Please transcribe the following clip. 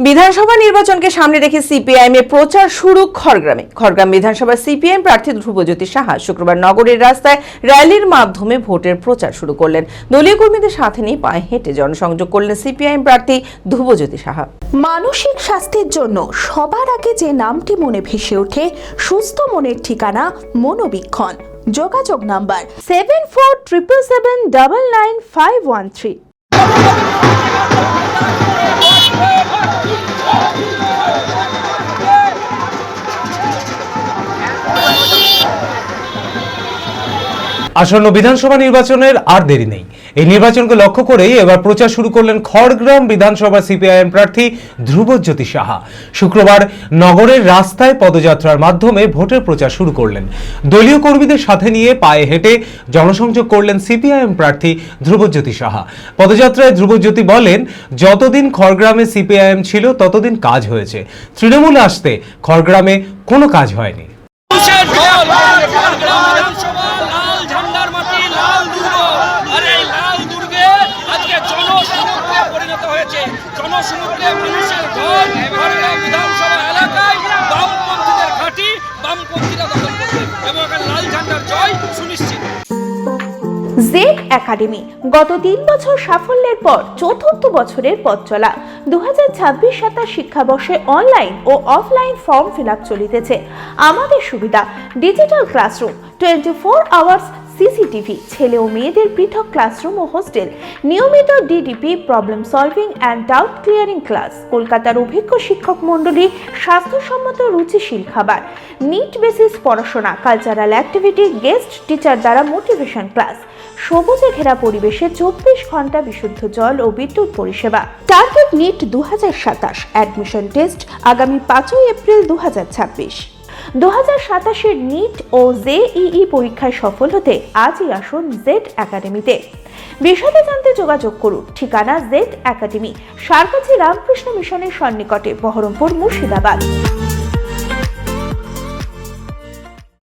বিধানসভা নির্বাচনকে সামনে রেখে সিপিআইএম এর প্রচার শুরু খড়গ্রামে। খড়গ্রাম বিধানসভার সিপিআইএম প্রার্থী ধ্রুবজ্যোতি সাহা শুক্রবার নগরের রাস্তায় র্যালির মাধ্যমে ভোটের প্রচার শুরু করলেন। দলীয় কর্মীদের সাথে নিয়ে পায়ে হেঁটে জনসংযোগ করলেন সিপিআইএম প্রার্থী ধ্রুবজ্যোতি সাহা। মানসিক স্বাস্থ্যের জন্য সবার আগে যে নামটি মনে ভেসে ওঠে, সুস্থ মনের ঠিকানা মনোবীক্ষণ। যোগাযোগ নাম্বার 7477799513। আসন্ন বিধানসভা নির্বাচনের আর দেরি নেই। এই নির্বাচনকে লক্ষ্য করেই এবার প্রচার শুরু করলেন খড়গ্রাম বিধানসভা সিপিআইএম প্রার্থী ধ্রুবজ্যোতি সাহা। শুক্রবার নগরের রাস্তায় পদযাত্রার মাধ্যমে ভোটের প্রচার শুরু করলেন। দলীয় কর্মীদের সাথে নিয়ে পায়ে হেঁটে জনসংযোগ করলেন সিপিআইএম প্রার্থী ধ্রুবজ্যোতি সাহা। পদযাত্রায় ধ্রুবজ্যোতি বলেন, যতদিন খড়গ্রামে সিপিআইএম ছিল ততদিন কাজ হয়েছে, তৃণমূলে আসতে খড়গ্রামে কোনো কাজ হয়নি। জেড একাডেমি গত 3 বছর সাফল্যের পর চতুর্থ বছরের পথ চলা। 2026-27 শিক্ষাবর্ষে অনলাইন ও অফলাইন ফর্ম ফিল আপ চলিতেছে। আমাদের সুবিধা ডিজিটাল ক্লাসরুম, 24 আওয়ার্স সিসিটিভি, ছেলে ও মেয়েদের পৃথক ক্লাসরুম ও হোস্টেল, নিয়মিত DDP, problem solving and doubt clearing class, কলকাতার অভিজ্ঞ শিক্ষক মণ্ডলী, স্বাস্থ্যসম্মত রুচিশীল খাবার, নিট বেসিস পড়াশোনা, কালচারাল অ্যাক্টিভিটি, গেস্ট টিচার দ্বারা মোটিভেশন ক্লাস, সবুজে ঘেরা পরিবেশে 24 ঘন্টা বিশুদ্ধ জল ও বিদ্যুৎ পরিষেবা। টার্গেট নিট 2027, অ্যাডমিশন টেস্ট আগামী 5 এপ্রিল 2026। 2027-এর নিট ও জেইই পরীক্ষায় সফল হতে আজই আসুন জেড একাডেমিতে। বিশদে জানতে যোগাযোগ করুন। ঠিকানা জেড একাডেমি, সারকাছি রামকৃষ্ণ মিশনের সন্নিকটে, বহরমপুর, মুর্শিদাবাদ।